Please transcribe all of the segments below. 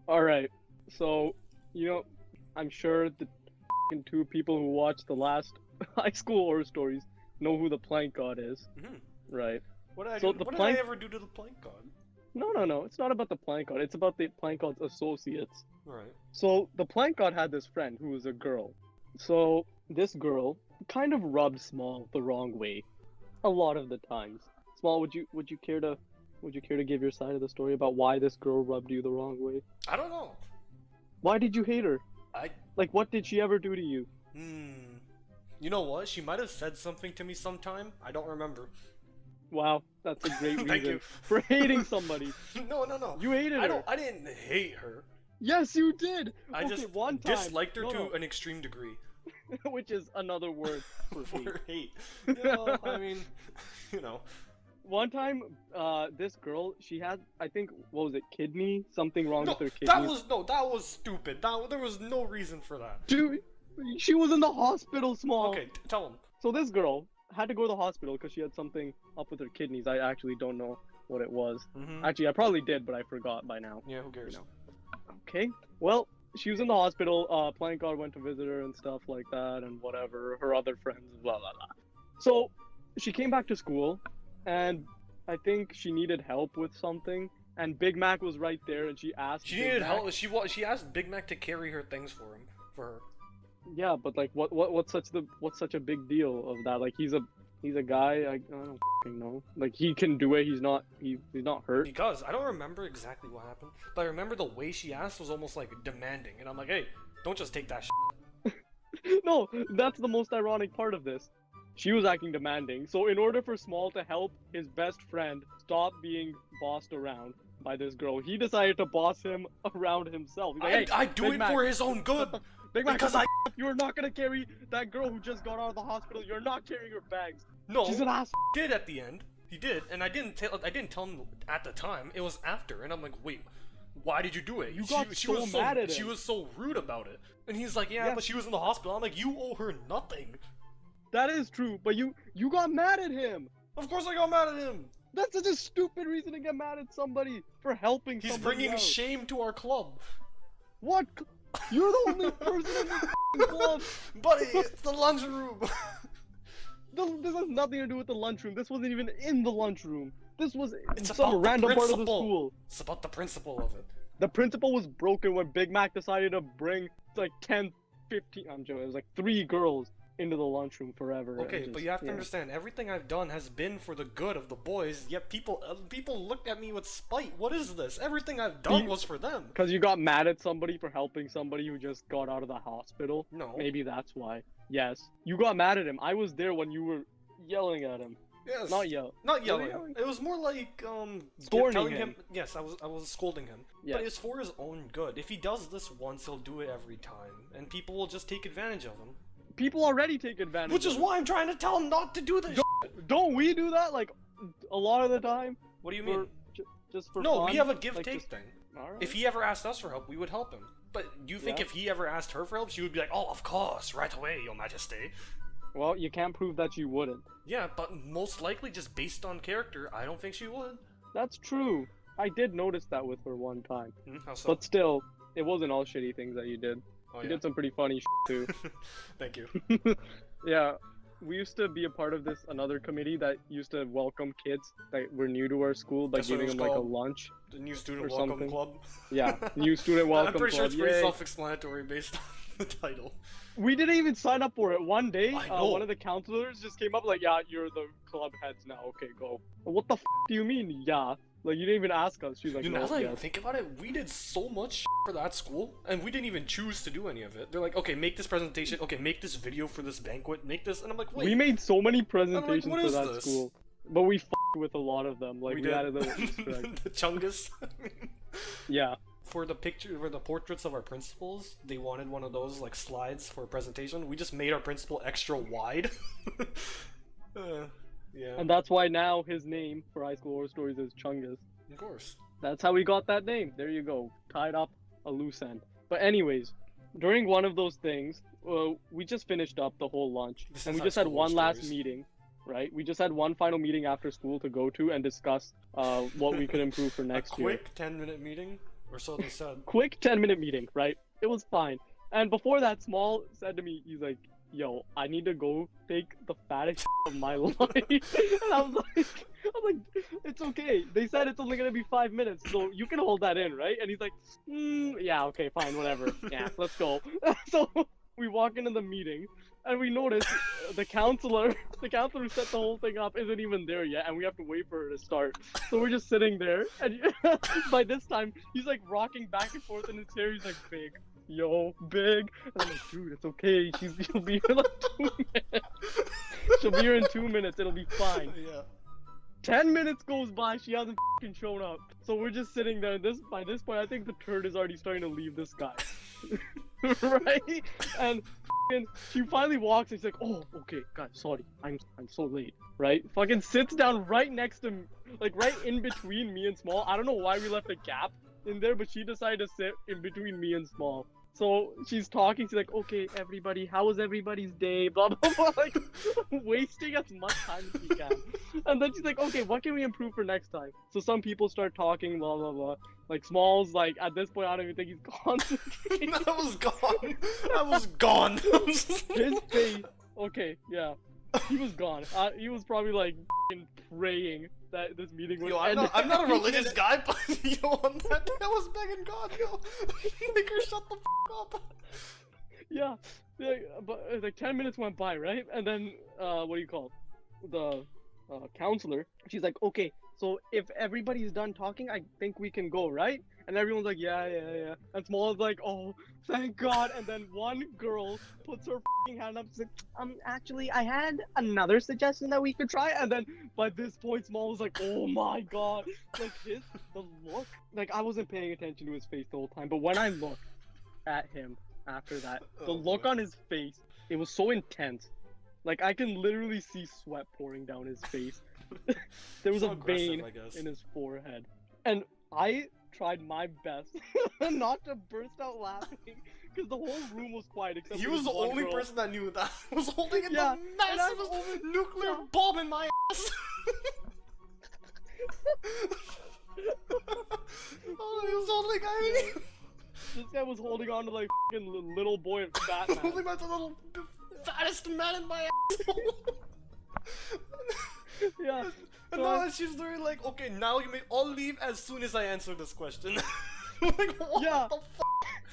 All right. So, you know, I'm sure the two people who watched the last high school horror stories know who the plank god is, Hmm. right? What did I So do? the What did plank I ever do to the plank god? No. It's not about the plank god. It's about the plank god's associates. Alright. So the plank god had this friend who was a girl. So this girl kind of rubbed Small the wrong way a lot of the times. Small, would you care to give your side of the story about why this girl rubbed you the wrong way? I don't know. Why did you hate her? I. Like, what did she ever do to you? You know what? She might have said something to me sometime. I don't remember. Wow, that's a great Thank reason you. for hating somebody. No. You hated her. I didn't hate her. Yes, you did. I Okay, just one time. disliked her No, to no. an extreme degree. Which is another word for hate. For hate. No, I mean, you know. One time, this girl, she had, I think, what was it, kidney? Something wrong No, with her kidney. that was stupid. There was no reason for that. Dude, she was in the hospital, Small. Okay, tell him. So this girl had to go to the hospital because she had something up with her kidneys. I actually don't know what it was. Actually, I probably did, but I forgot by now. Yeah, who cares? You know. Okay, well, she was in the hospital. Plank God went to visit her and stuff like that, and whatever. Her other friends, blah blah blah. So she came back to school, and I think she needed help with something. And Big Mac was right there, and she asked. She Big needed Mac, help. She asked Big Mac to carry her things for her. Yeah, but like, what's such a big deal of that? Like, he's a guy. I don't fucking know. Like, he can do it. He's not hurt. Because I don't remember exactly what happened, but I remember the way she asked was almost like demanding, and I'm like, hey, don't just take that shit. No, that's the most ironic part of this. She was acting demanding. So in order for Small to help his best friend stop being bossed around by this girl, he decided to boss him around himself. He's like, hey, I do Big it Mac, for his own good. Big Mac, Because you're not gonna carry that girl who just got out of the hospital. You're not carrying her bags. No, She's an ass. he did at the end. He did, and I didn't tell him at the time. It was after, and I'm like, wait, why did you do it? You got so mad at him. She was so rude about it, and he's like, yeah, but she was in the hospital. I'm like, you owe her nothing. That is true, but you got mad at him. Of course I got mad at him. That's such a stupid reason to get mad at somebody for helping He's somebody bringing out. shame to our club. What? You're the only person in the club. Buddy, it's the lunchroom. This has nothing to do with the lunchroom. This wasn't even in the lunchroom. This was It's some about the random part of the principal. school. It's about the principle of it. The principal was broken when Big Mac decided to bring like 10, 15, I'm joking, it was like 3 girls into the lunchroom forever. Okay, but you have to understand, everything I've done has been for the good of the boys, yet people look at me with spite. What is this? Everything I've done was for them. Because you got mad at somebody for helping somebody who just got out of the hospital? No. Maybe that's why. Yes. You got mad at him. I was there when you were yelling at him. Yes. Not yell. Not yelling. It was more like Scorning telling him. Yes, I was scolding him. Yes. But it's for his own good. If he does this once, he'll do it every time, and people will just take advantage of him. People already take advantage. Which is of why I'm trying to tell him not to do this. Don't we do that like a lot of the time? What do you mean? Just for No, fun? we have a Like, give-take just- thing. Alright. If he ever asked us for help, we would help him. But you think Yeah. if he ever asked her for help, she would be like, "Oh, of course, right away, Your Majesty." Well, you can't prove that you wouldn't. Yeah, but most likely, just based on character, I don't think she would. That's true. I did notice that with her one time. How so? But still, it wasn't all shitty things that you did. Oh, You yeah. did some pretty funny shit too. Thank you. Yeah, we used to be a part of another committee that used to welcome kids that were new to our school by That's what it giving was them like a called. lunch. The new student Or welcome something. club. Yeah, new student welcome I'm pretty sure club. it's pretty Yay. self-explanatory based on the title. We didn't even sign up for it. One day, I know. one of the counselors just came up like, "Yeah, you're the club heads now. Okay, go." What the f do you mean? Yeah, like you didn't even ask us. She's like, Dude, "No, now that I yes." think about it, we did so much for that school, and we didn't even choose to do any of it. They're like, "Okay, make this presentation. Okay, make this video for this banquet. Make this," and I'm like, "Wait." We made so many presentations what for is that this? school, but we with a lot of them. Like we did. added the Easter eggs. The chungus. Yeah. For the portraits of our principals, they wanted one of those like slides for a presentation. We just made our principal extra wide. Yeah. And that's why now his name for High School Horror Stories is Chungus. Of course. That's how we got that name. There you go. Tied up a loose end. But anyways, during one of those things, we just finished up the whole lunch. This And is we High just had School one Horror last Stories. meeting, right? We just had one final meeting after school to go to and discuss what we could improve for next A year. quick 10-minute meeting. Or so they said. Quick 10-minute meeting, right? It was fine. And before that, Small said to me, he's like, yo, I need to go take the fattest of my life. And I was like, it's okay. They said it's only gonna be 5 minutes, so you can hold that in, right? And he's like, yeah, okay, fine, whatever. Yeah, let's go. So we walk into the meeting, and we notice the counselor who set the whole thing up isn't even there yet, and we have to wait for her to start. So we're just sitting there, and by this time, he's like rocking back and forth in his chair. He's like, big. Yo, big. And I'm like, dude, it's okay. She'll be here in like 2 minutes. She'll be here in 2 minutes. It'll be fine. Yeah. 10 minutes goes by. She hasn't fucking shown up. So we're just sitting there. By this point, I think the turd is already starting to leave this guy. Right? And she finally walks and she's like, oh, okay, guys, sorry. I'm so late. Right? Fucking sits down right next to me, like right in between me and Small. I don't know why we left a gap in there, but she decided to sit in between me and Small. So she's talking, she's like, okay, everybody, how was everybody's day? Blah, blah, blah, like, wasting as much time as we can. And then she's like, okay, what can we improve for next time? So some people start talking, blah, blah, blah. Like, Small's, like, at this point, I don't even think he's concentrating. I was gone. I was gone. His face, okay, yeah. He was gone. He was probably, like, praying that this meeting would end. I'm not a religious guy, but yo, on that was begging God, yo. Make her shut the up. Yeah, but like 10 minutes went by, right? And then what do you call it? The counselor? She's like, okay, so if everybody's done talking, I think we can go, right? And everyone's like, yeah. And Small's like, oh, thank God. And then one girl puts her hand up. She's like, actually, I had another suggestion that we could try. And then by this point, Small was like, oh my God. Like the look, like I wasn't paying attention to his face the whole time. But when I looked at him after that, the look on his face, it was so intense. Like I can literally see sweat pouring down his face. There was a vein in his forehead. And I tried my best not to burst out laughing because the whole room was quiet except he was the only person that knew that was holding in the massive nuclear bomb in my ass. Oh, he was holding this guy was holding on to like fucking little boy and fat man. Holding on to the little fattest man in my asshole. Yeah. And now she's literally like, okay, now you may all leave as soon as I answer this question. Like, what the fuck?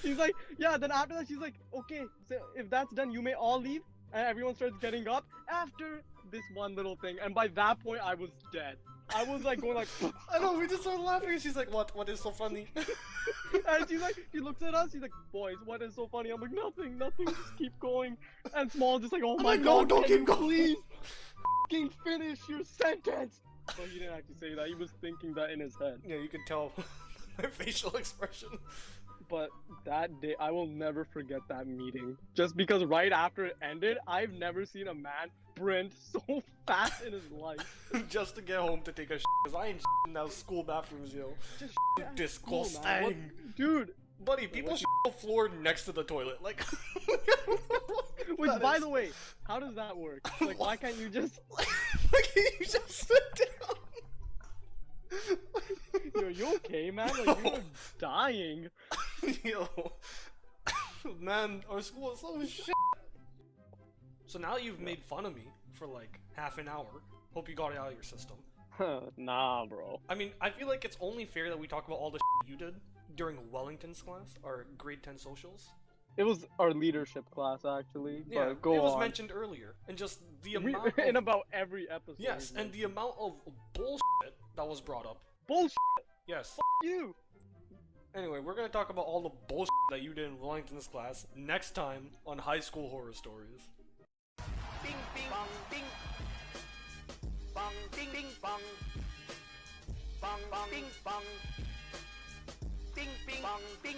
She's like, yeah, then after that she's like, okay, so if that's done, you may all leave. And everyone starts getting up after this one little thing. And by that point, I was dead. I was like going like, I know, we just started laughing and she's like, what is so funny? And she's like, she looks at us, she's like, boys, what is so funny? I'm like, nothing, just keep going. And Small just like, oh my God, no, don't keep going. Please, f***ing finish your sentence. But he didn't actually say that, he was thinking that in his head. Yeah, you can tell my facial expression. But that day, I will never forget that meeting. Just because right after it ended, I've never seen a man sprint so fast in his life. Just to get home to take a shit, because I ain't in those school bathrooms, yo. Just disgusting. Dude. Buddy, people shit on the floor next to the toilet, like... Which, by the way, how does that work? Like, why can't you just... Like, you just sit down. Yo, you okay, man? Like, you're dying. Yo. Man, our school is so shit. So now you've made fun of me for like half an hour. Hope you got it out of your system. Nah, bro. I mean, I feel like it's only fair that we talk about all the you did during Wellington's class, our grade 10 socials. It was our leadership class, actually. Yeah, but go it was on. mentioned earlier. And just the amount in about every episode. Yes, and the amount of bullshit that was brought up. Bullshit! Yes. F you! Anyway, we're gonna talk about all the bullshit that you did in Wellington's class next time on High School Horror Stories. Bing, bing, bong, bing. Bong, bing, bing, bong. Bong, bong, bing, bong. Bing, bing, bong, bing.